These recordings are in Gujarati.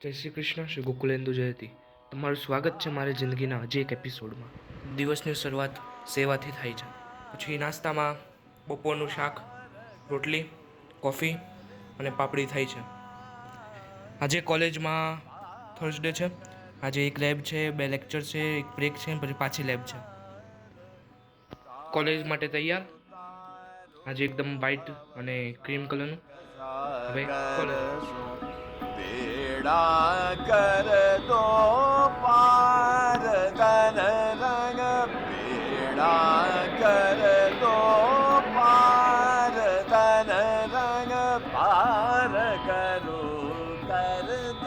જય શ્રી કૃષ્ણ, શ્રી ગોકુલેન્દુ જયતી. તમારું સ્વાગત છે મારી જિંદગીના હજી એક એપિસોડમાં. દિવસની શરૂઆત સેવાથી થાય છે. પછી નાસ્તામાં બપોરનું શાક, રોટલી, કોફી અને પાપડી થાય છે. આજે કોલેજમાં થર્સડે છે. આજે એક લેબ છે, 2 લેક્ચર છે, એક બ્રેક છે, પછી પાછી લેબ છે. કોલેજ માટે તૈયાર. આજે એકદમ વ્હાઇટ અને ક્રીમ કલરનું. હવે કોલેજ. बेड़ा कर दो पार तन रंग बेड़ा कर दो पार तन रंग पार करो करतार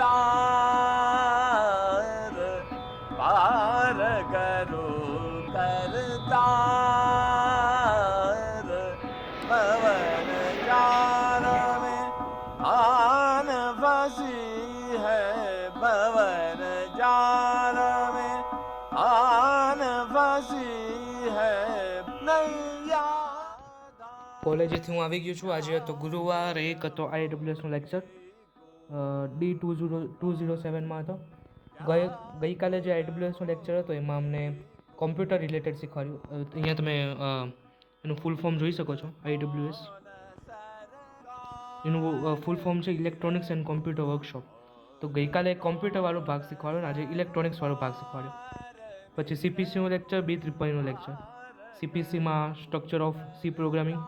पार करो करतार पवन जान में आन फंसी है पवन जाल में आन फंसी है नैया. કોલેજેથી હું આવી ગયો છું. આજે હતો ગુરુવાર, એક હતો IWSનો લેક્ચર, D2027માં હતો. ગઈકાલે જે IWSનો લેક્ચર હતો એમાં અમને કોમ્પ્યુટર રિલેટેડ શીખવાડ્યું. અહીંયા તમે એનું ફૂલ ફોર્મ જોઈ શકો છો. IWS એનું ફૂલ ફોર્મ છે ઇલેક્ટ્રોનિક્સ એન્ડ કોમ્પ્યુટર વર્કશોપ. તો ગઈકાલે કોમ્પ્યુટરવાળો ભાગ શીખવાડ્યો અને આજે ઇલેક્ટ્રોનિક્સવાળો ભાગ શીખવાડ્યો. પછી CPCનો લેક્ચર, B330નો લેક્ચર. CPCમાં સ્ટ્રક્ચર ઓફ સી પ્રોગ્રામિંગ,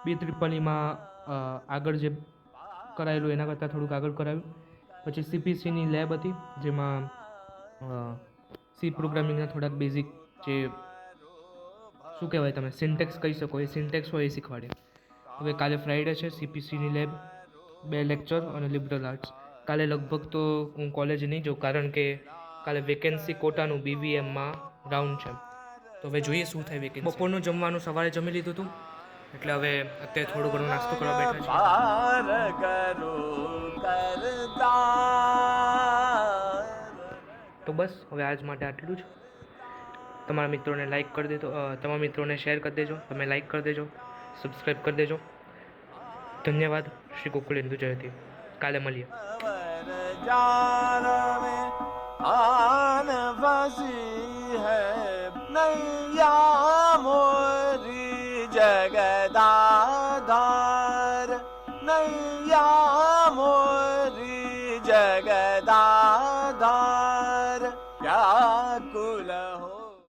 B330માં આગળ જે કરાયેલું એના કરતાં થોડુંક આગળ કરાવ્યું. પછી CPCની લેબ હતી જેમાં સી પ્રોગ્રામિંગના થોડાક બેઝિક જે શું કહેવાય તમે સિન્ટેક્સ કહી શકો એ સિન્ટેક્સ હોય એ શીખવાડે. હવે કાલે ફ્રાઈડે છે. CPCની લેબ, 2 લેક્ચર અને લિબરલ આર્ટ્સ. કાલે લગભગ તો હું કોલેજ નહીં જાઉં કારણ કે કાલે વેકેન્સી કોટાનું BVMમાં રાઉન્ડ છે. તો હવે જોઈએ શું થાય વેકેન્સી. બપોરનું જમવાનું સવારે જમી લીધું હતું એટલે હવે અત્યારે થોડું ઘણું નાસ્તો કરવા બેઠા છીએ. पार करो करतार. તો બસ હવે આજ માટે આટલું જ. તમારા મિત્રોને લાઈક કરી દેજો, તમારા મિત્રોને શેર કરી દેજો, તમે લાઈક કરી દેજો, સબસ્ક્રાઈબ કરી દેજો. ધન્યવાદ. શ્રી ગોકુલેન્દુ જયતી. કાલે મળીએ. पवन जाल में आन फंसी है नैया मोरी जगदा